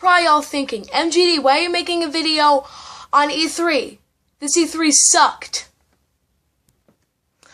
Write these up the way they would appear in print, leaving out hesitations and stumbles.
Probably all thinking, MGD, why are you making a video on E3? This E3 sucked.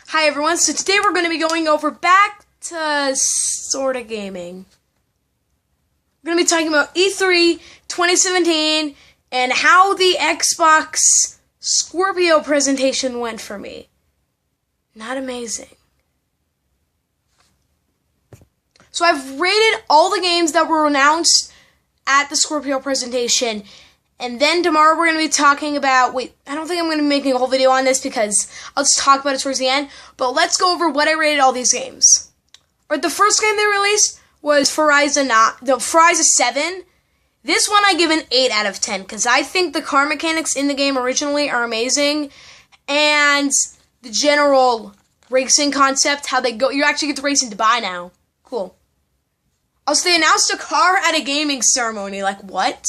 Hi everyone, so today we're going to be going over back to sorta gaming. We're going to be talking about E3 2017 and how the Xbox Scorpio presentation went for me. Not amazing. So I've rated all the games that were announced at the Scorpio presentation, and then tomorrow we're going to be talking about, I don't think I'm going to be making a whole video on this because I'll just talk about it towards the end, but let's go over what I rated all these games. Alright, the first game they released was Forza 7. This one I give an 8 out of 10 because I think the car mechanics in the game originally are amazing, and the general racing concept, how they go, you actually get to race in Dubai now. Cool. Also, they announced a car at a gaming ceremony. Like, what?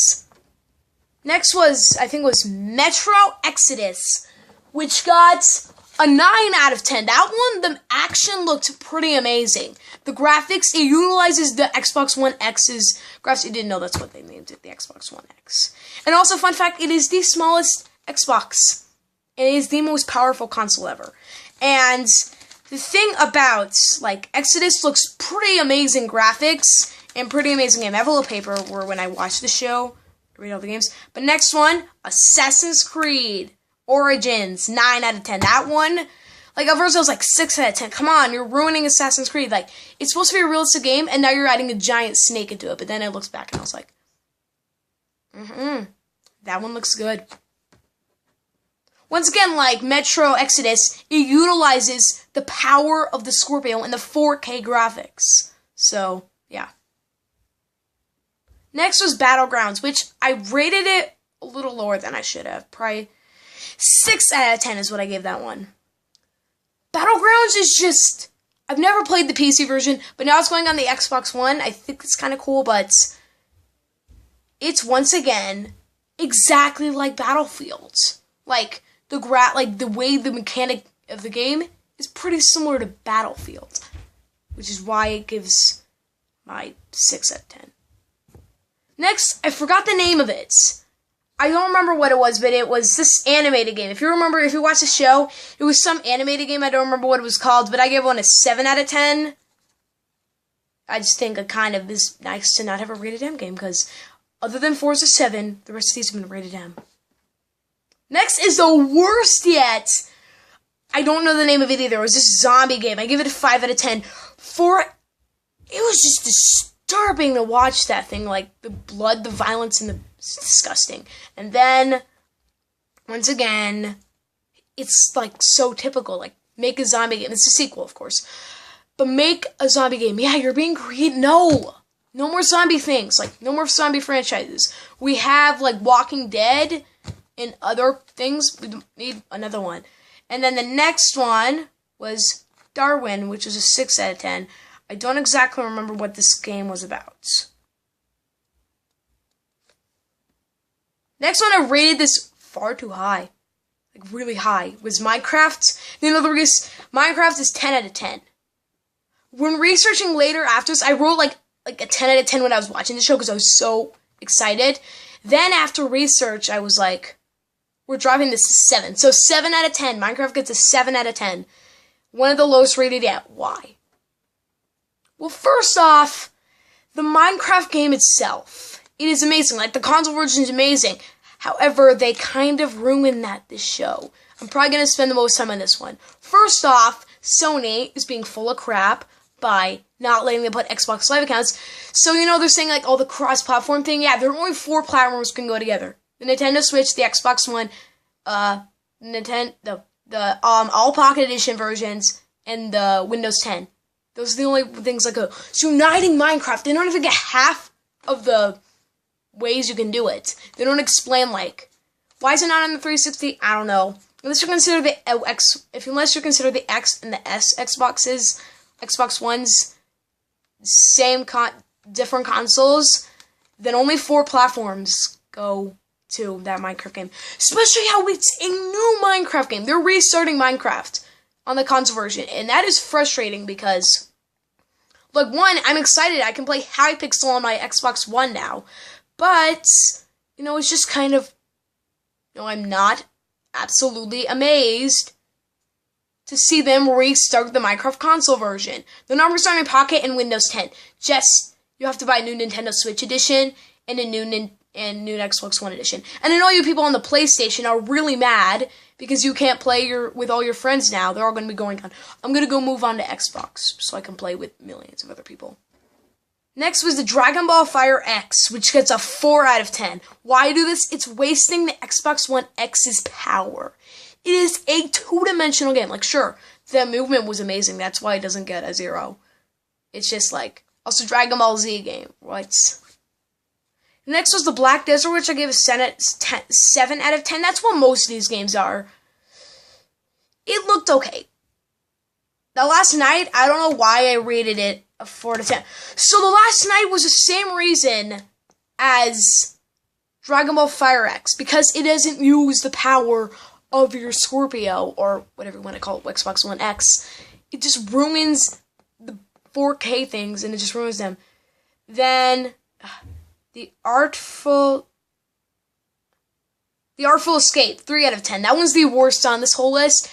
Next was, I think it was Metro Exodus, which got a 9 out of 10. That one, the action looked pretty amazing. The graphics, it utilizes the Xbox One X's graphics. You didn't know that's what they named it, the Xbox One X. And also, fun fact, it is the smallest Xbox. It is the most powerful console ever. And the thing about, like, Exodus looks pretty amazing graphics and pretty amazing game. I have a little paper where when I watch the show, I read all the games. But next one, Assassin's Creed Origins, 9 out of 10. That one, like, at first I was like 6 out of 10. Come on, you're ruining Assassin's Creed. Like, it's supposed to be a realistic game, and now you're adding a giant snake into it. But then I looked back and I was like, that one looks good. Once again, like Metro Exodus, it utilizes the power of the Scorpio and the 4K graphics. So, yeah. Next was Battlegrounds, which I rated it a little lower than I should have. Probably 6 out of 10 is what I gave that one. Battlegrounds is just, I've never played the PC version, but now it's going on the Xbox One. I think it's kind of cool, but it's once again exactly like Battlefield. Like, the way the mechanic of the game is pretty similar to Battlefield, which is why it gives my 6 out of 10. Next, I forgot the name of it. I don't remember what it was, but it was this animated game. If you remember, if you watch the show, it was some animated game. I don't remember what it was called, but I gave one a 7 out of 10. I just think it kind of is nice to not have a rated M game, because other than Forza 7, the rest of these have been rated M. Next is the worst yet. I don't know the name of it either. It was this zombie game. I give it a 5 out of 10. It was just disturbing to watch that thing. Like, the blood, the violence, and it's disgusting. And then, once again, it's, like, so typical. Like, make a zombie game. It's a sequel, of course. But make a zombie game. Yeah, you're being creative. No. No more zombie things. Like, no more zombie franchises. We have, like, Walking Dead and other things. We need another one. And then the next one was Darwin, which is a 6 out of 10. I don't exactly remember what this game was about. Next one, I rated this far too high. Like, really high. Was Minecraft. In other words, Minecraft is 10 out of 10. When researching later after this, I wrote like a 10 out of 10 when I was watching the show because I was so excited. Then after research, I was like, we're driving this to 7. So 7 out of 10. Minecraft gets a 7 out of 10. One of the lowest rated yet. Why? Well, first off, the Minecraft game itself, it is amazing. Like, the console version is amazing. However, they kind of ruined this show. I'm probably going to spend the most time on this one. First off, Sony is being full of crap by not letting them put Xbox Live accounts. So, you know, they're saying, like, the cross-platform thing. Yeah, there are only 4 platforms can go together. The Nintendo Switch, the Xbox One, the all Pocket Edition versions, and the Windows 10. Those are the only things that go. So uniting Minecraft, they don't even get half of the ways you can do it. They don't explain, like, why is it not on the 360? I don't know. Unless you consider the unless you consider the X and the S Xbox Ones, different consoles, then only 4 platforms go to that Minecraft game. Especially how it's a new Minecraft game. They're restarting Minecraft on the console version, and that is frustrating because, like, one, I'm excited I can play Hypixel on my Xbox One now, But, it's just kind of, I'm not absolutely amazed to see them restart the Minecraft console version. The numbers are in Pocket and Windows 10. Just, you have to buy a new Nintendo Switch edition and a new Xbox One edition. And I know you people on the PlayStation are really mad because you can't play with all your friends now. They're all going to be going on. I'm going to go move on to Xbox so I can play with millions of other people. Next was the Dragon Ball Fire X, which gets a 4 out of 10. Why do this? It's wasting the Xbox One X's power. It is a two-dimensional game. Like, sure, the movement was amazing. That's why it doesn't get a 0. It's just like, also Dragon Ball Z game. What? Next was the Black Desert, which I gave a 7 out of 10. That's what most of these games are. It looked okay. Now, last night, I don't know why I rated it a 4 out of 10. So, the last night was the same reason as Dragon Ball Fire X, because it doesn't use the power of your Scorpio, or whatever you want to call it, Xbox One X. It just ruins the 4K things, and it just ruins them. Then, The Artful Escape, 3 out of 10. That one's the worst on this whole list.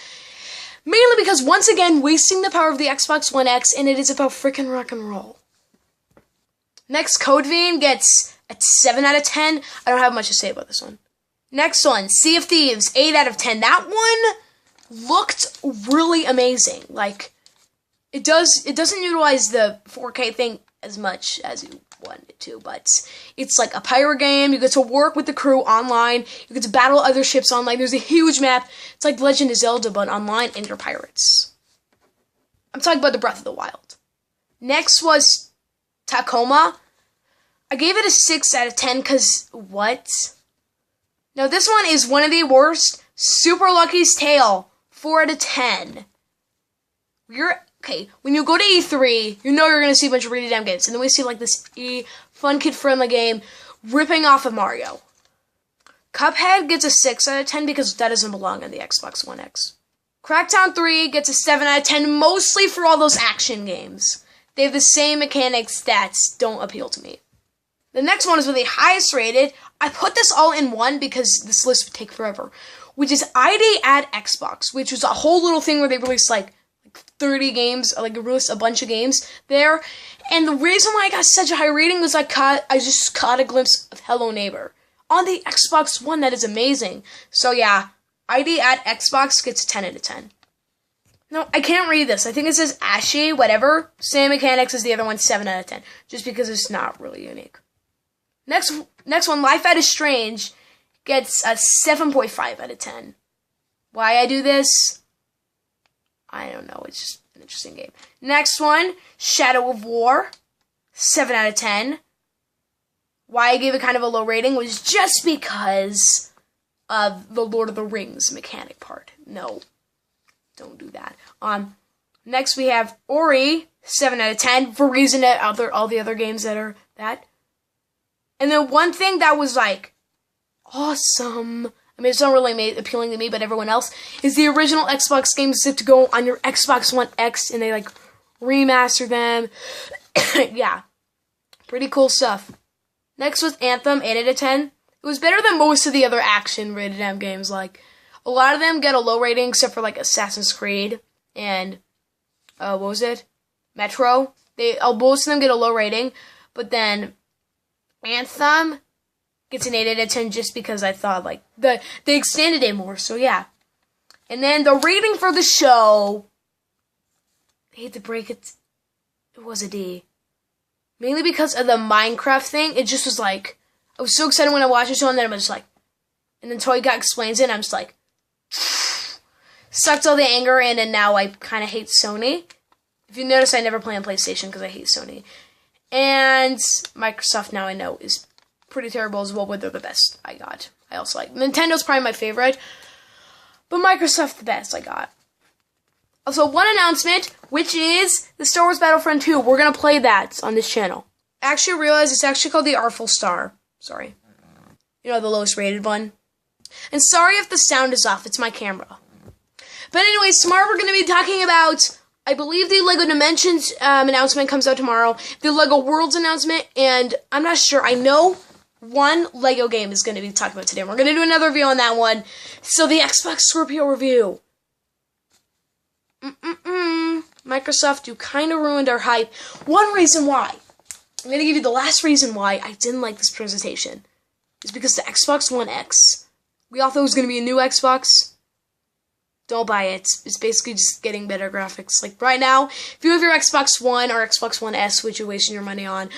Mainly because, once again, wasting the power of the Xbox One X, and it is about freaking rock and roll. Next, Code Vein gets a 7 out of 10. I don't have much to say about this one. Next one, Sea of Thieves, 8 out of 10. That one looked really amazing. Like, it doesn't utilize the 4K thing as much as you want it to, but it's like a pirate game. You get to work with the crew online. You get to battle other ships online. There's a huge map. It's like Legend of Zelda, but online, and you're pirates. I'm talking about the Breath of the Wild. Next was Tacoma. I gave it a 6 out of 10 because, what? Now, this one is one of the worst. Super Lucky's Tale, 4 out of 10. Okay, when you go to E3, you know you're going to see a bunch of really damn games. And then we see, like, this fun, kid-friendly game ripping off of Mario. Cuphead gets a 6 out of 10 because that doesn't belong on the Xbox One X. Crackdown 3 gets a 7 out of 10, mostly for all those action games. They have the same mechanics that don't appeal to me. The next one is with the highest rated. I put this all in one because this list would take forever. Which is ID at Xbox, which was a whole little thing where they released, like 30 games, like released a bunch of games there. And the reason why I got such a high rating was I just caught a glimpse of Hello Neighbor on the Xbox One. That is amazing. So yeah, ID at Xbox gets a 10 out of 10. No, I can't read this. I think it says Ashy, whatever. Same mechanics as the other one, 7 out of 10. Just because it's not really unique. Next one, Life Out is Strange, gets a 7.5 out of 10. Why I do this? I don't know. It's just an interesting game. Next one, Shadow of War, 7 out of 10. Why I gave it kind of a low rating was just because of the Lord of the Rings mechanic part. No, don't do that. Next we have Ori, 7 out of 10, for reason that all the other games that are that. And then one thing that was, like, awesome, I mean, it's not really appealing to me, but everyone else, is the original Xbox games that to go on your Xbox One X, and they, like, remaster them. Yeah, pretty cool stuff. Next was Anthem, 8 out of 10. It was better than most of the other action-rated M games. Like, a lot of them get a low rating, except for, like, Assassin's Creed and, what was it? Metro. Most of them get a low rating, but then Anthem gets an 8 out of 10 just because I thought, like, they extended it more, so yeah. And then the rating for the show, I hate to break it, it was a D. Mainly because of the Minecraft thing. It just was like, I was so excited when I watched the show, and then I was just like, and then Toy Guy explains it, and I'm just like, sucked all the anger in, and now I kind of hate Sony. If you notice, I never play on PlayStation because I hate Sony. And Microsoft, now I know, is pretty terrible as well, but they're the best I got. I also like Nintendo's probably my favorite, but Microsoft the best I got. Also, one announcement, which is the Star Wars Battlefront 2. We're going to play that on this channel. I actually realized it's actually called the Artful Star. Sorry. You know, the lowest rated one. And sorry if the sound is off. It's my camera. But anyways, tomorrow we're going to be talking about, I believe the LEGO Dimensions announcement comes out tomorrow. The LEGO Worlds announcement. And I'm not sure. I know one Lego game is going to be talked about today. We're going to do another review on that one. So the Xbox Scorpio review. Microsoft, you kind of ruined our hype. One reason why. I'm going to give you the last reason why I didn't like this presentation. Is because the Xbox One X. We all thought it was going to be a new Xbox. Don't buy it. It's basically just getting better graphics. Like right now, if you have your Xbox One or Xbox One S, which you're wasting your money on,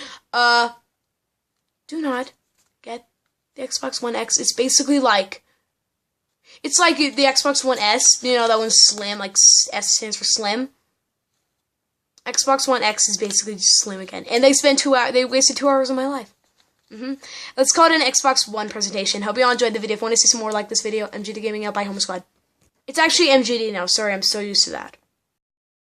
do not get the Xbox One X. It's basically like, it's like the Xbox One S, you know, that one's slim, like S stands for slim. Xbox One X is basically just slim again. And they wasted 2 hours of my life. Let's call it an Xbox One presentation. Hope you all enjoyed the video. If you want to see some more like this video, MGD Gaming out by Home Squad. It's actually MGD now. Sorry, I'm so used to that.